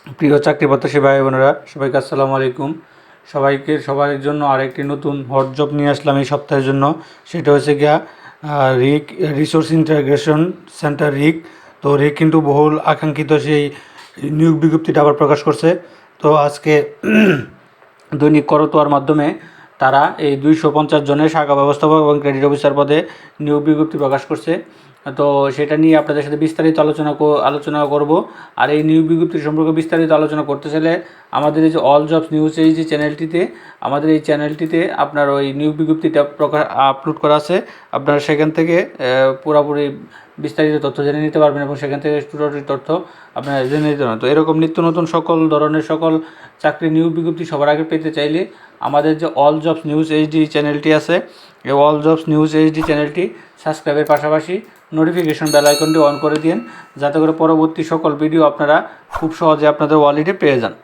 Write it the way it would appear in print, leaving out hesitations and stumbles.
প্রিয় চাকরি প্রত্যাশী ভাই বোনেরা, সবাইকে আসসালামু আলাইকুম। সবার জন্য আরেকটি নতুন হট জব নিয়ে আসলাম এই সপ্তাহের জন্য। সেটা হচ্ছে গিয়া রিক রিসোর্স ইন্টাগ্রেশন সেন্টার রিক। তো রিক কিন্তু বহুল আকাঙ্ক্ষিত সেই নিয়োগ বিজ্ঞপ্তিটা আবার প্রকাশ করছে। তো আজকে দৈনিক করতোয়ার মাধ্যমে তারা এই 250 জনের শাখা ব্যবস্থাপক এবং ক্রেডিট অফিসার পদে নিয়োগ বিজ্ঞপ্তি প্রকাশ করছে। তো সেটা নিয়ে আপনাদের সাথে বিস্তারিত আলোচনা করব। আর এই নিয়োগ বিজ্ঞপ্তি সম্পর্কে বিস্তারিত আলোচনা করতে চাইলে আমাদের এই যে অল জবস নিউজ এই যে চ্যানেলটিতে আপনার ওই নিয়োগ বিজ্ঞপ্তিটা আপলোড করা আছে। আপনারা সেখান থেকে পুরোপুরি বিস্তারিত তথ্য জেনে নিতে পারবেন এবং সেখান থেকে টোটাল তথ্য আপনারা জেনে নিতে পারবেন। তো এরকম নিত্য নতুন সকল চাকরি নিয়োগ বিজ্ঞপ্তি সবার আগে পেতে চাইলে আমাদের যে অল জবস নিউজ এইচডি চ্যানেলটি আছে, এই অল জবস নিউজ এইচডি চ্যানেলটি সাবস্ক্রাইবের পাশাপাশি নোটিফিকেশন বেল আইকনটি অন করে দিন, যাতে করে পরবর্তী সকল ভিডিও আপনারা খুব সহজে আপনাদের ওয়ালেটে পেয়ে যান।